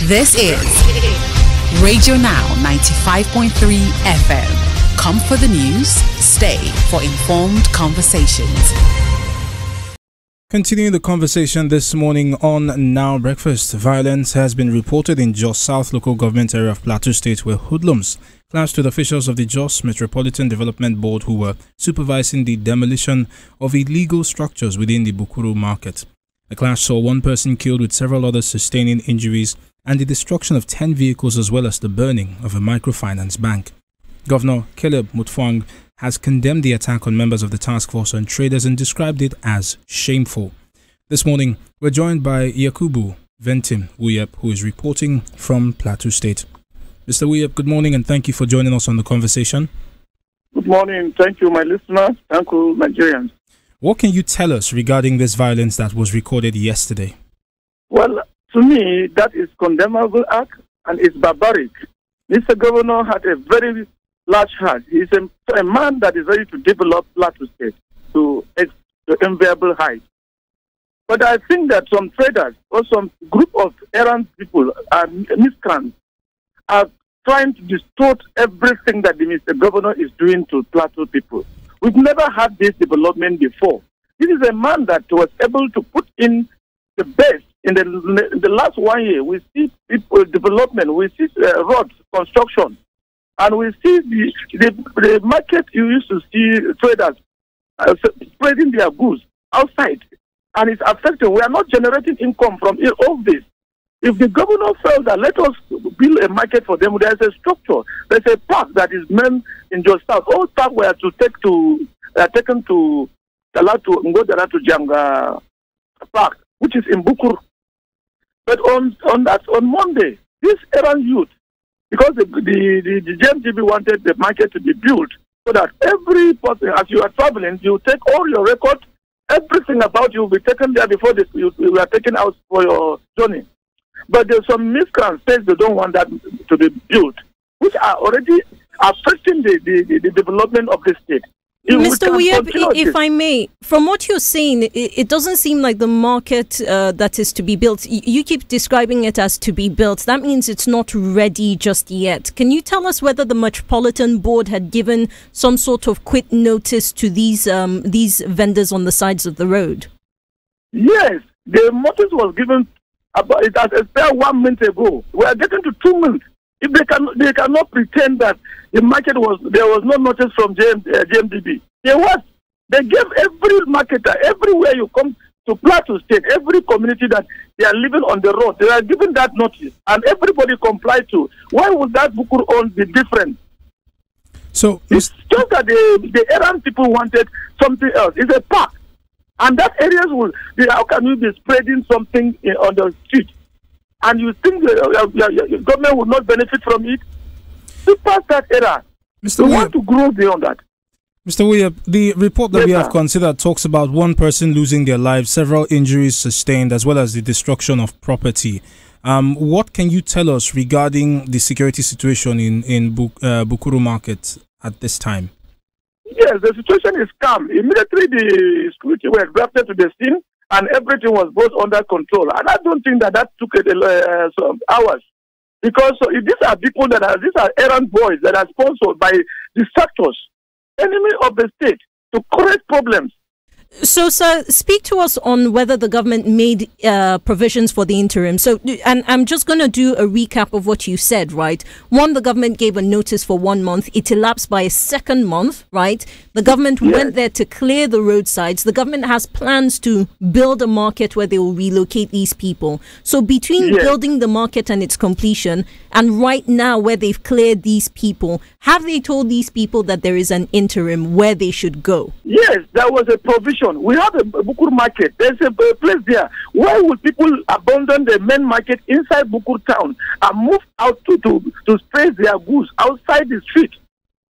This is Radio Now 95.3 FM. Come for the news, stay for informed conversations. Continuing the conversation this morning on Now Breakfast, violence has been reported in Jos South Local Government area of Plateau State, where hoodlums clashed with officials of the Jos Metropolitan Development Board who were supervising the demolition of illegal structures within the Bukuru market. The clash saw one person killed with several others sustaining injuries and the destruction of 10 vehicles as well as the burning of a microfinance bank. Governor Caleb Mutfwang has condemned the attack on members of the task force on traders and described it as shameful. This morning, we're joined by Yakubu Ventim Wuyep, who is reporting from Plateau State. Mr. Wuyep, good morning and thank you for joining us on the conversation. Good morning. Thank you, my listeners. Thank you, Nigerians. What can you tell us regarding this violence that was recorded yesterday? Well, to me, that is condemnable act and it's barbaric. Mr. Governor had a very large heart. He's a man that is ready to develop Plateau State to enviable height. But I think that some traders or some group of errant people and miscreants are trying to distort everything that the Mr. Governor is doing to Plateau people. We've never had this development before. This is a man that was able to put in the best in the last 1 year. We see people development, we see roads, construction, and we see the market. You used to see traders spreading their goods outside, and it's affecting. We are not generating income from all this. If the governor felt that let us build a market for them, there's a structure. There's a park that is meant in Jos South. All park were taken to Ngodara to Janga Park, which is in Bukuru. But on Monday, this errant youth, because the JMTB wanted the market to be built, so that every person, as you are traveling, you take all your records, everything about you will be taken there before you are taken out for your journey. But there's some miscreants say they don't want that to be built, which are already affecting the development of the state. Mr. Wuyep, if I may, from what you're saying, it doesn't seem like the market that is to be built. You keep describing it as to be built. That means it's not ready just yet. Can you tell us whether the Metropolitan Board had given some sort of quit notice to these vendors on the sides of the road? Yes, the notice was given. It has expired 1 month ago. We are getting to 2 months. If they cannot pretend that the market there was no notice from JMDB. There was. They gave every marketer, everywhere you come to Plateau State, every community that they are living on the road, they are given that notice, and everybody complied to. Why would that Bukuru own be different? So it's just that the errant people wanted something else. It's a park. And that areas how can you be spreading something on the street? And you think the government will not benefit from it? To pass that era. We want to grow beyond that. Mr. Wuyep, the report that we have considered talks about one person losing their lives, several injuries sustained, as well as the destruction of property. What can you tell us regarding the security situation in Bukuru market at this time? Yes, the situation is calm. Immediately the security were drafted to the scene and everything was brought under control. And I don't think that took some hours. Because these are people these are errant boys that are sponsored by distractors, enemy of the state, to correct problems. So, sir, speak to us on whether the government made provisions for the interim. So, and I'm just going to do a recap of what you said, right? One, the government gave a notice for 1 month. It elapsed by a second month, right? The government went there to clear the roadsides. The government has plans to build a market where they will relocate these people. So between building the market and its completion and right now where they've cleared these people, have they told these people that there is an interim where they should go? Yes, there was a provision. We have a Bukuru market. There's a place there. Why would people abandon the main market inside Bukuru town and move out to spread their goods outside the street?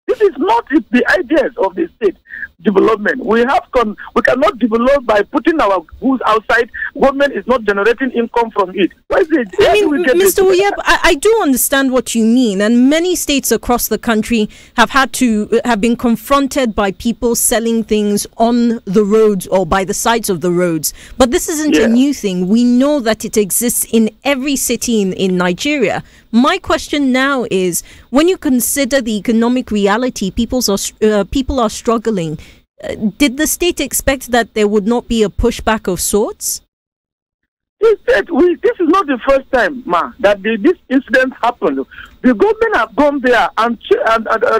This is not the ideas of the state development. We cannot develop by putting our goods outside. Government is not generating income from it. Why is it? I mean, Mr. Uyeb, I do understand what you mean, and many states across the country have been confronted by people selling things on the roads or by the sides of the roads. But this isn't a new thing. We know that it exists in every city in Nigeria. My question now is, when you consider the economic reality, people are struggling. Did the state expect that there would not be a pushback of sorts? He said, this is not the first time, that this incident happened. The government have gone there and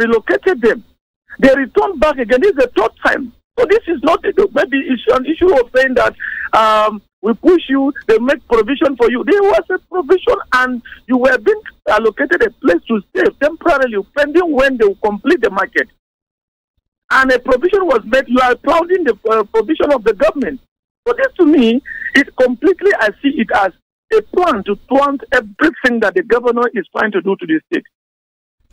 relocated them. They returned back again. This is the third time. So this is not maybe it's an issue of saying that we push you, they make provision for you. There was a provision and you were being allocated a place to stay temporarily, pending when they will complete the market. And a provision was made. You are applauding the provision of the government. So this to me, I see it as a plan to thwart everything that the governor is trying to do to the state.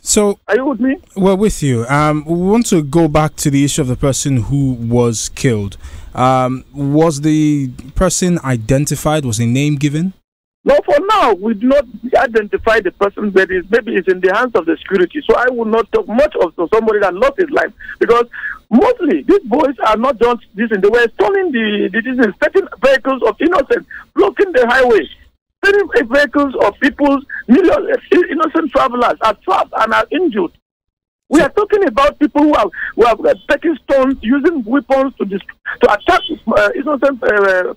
So, are you with me? Well, with you. We want to go back to the issue of the person who was killed. Was the person identified? Was a name given? No, for now, we do not identify the person, but maybe it's in the hands of the security. So I will not talk much of somebody that lost his life, because mostly these boys are not just this. They were stealing certain vehicles of innocents, blocking the highway. Certain vehicles of people's innocent travelers are trapped and are injured. We are talking about people who are taking stones, using weapons to attack innocent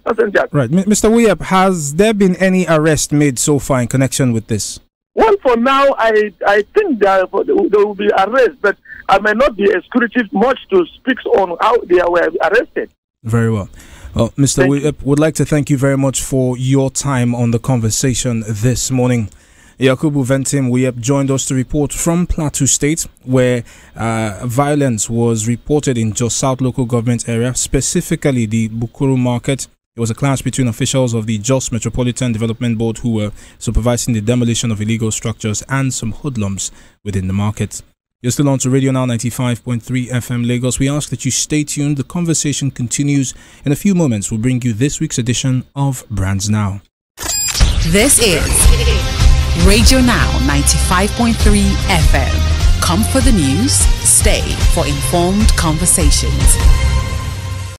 passengers. Right. Mr. Uyeb, has there been any arrest made so far in connection with this? Well, for now, I think there will be arrests, but I may not be exclusive much to speak on how they were arrested. Very well. Well, Mr. Uyeb, would like to thank you very much for your time on the conversation this morning. Yakubu Ventim Uyeb joined us to report from Plateau State, where violence was reported in Jos South Local Government area, specifically the Bukuru market. It was a clash between officials of the Jos Metropolitan Development Board who were supervising the demolition of illegal structures and some hoodlums within the market. You're still on to Radio Now 95.3 FM Lagos. We ask that you stay tuned. The conversation continues. In a few moments, we'll bring you this week's edition of Brands Now. This is Radio Now 95.3 FM. Come for the news, stay for informed conversations.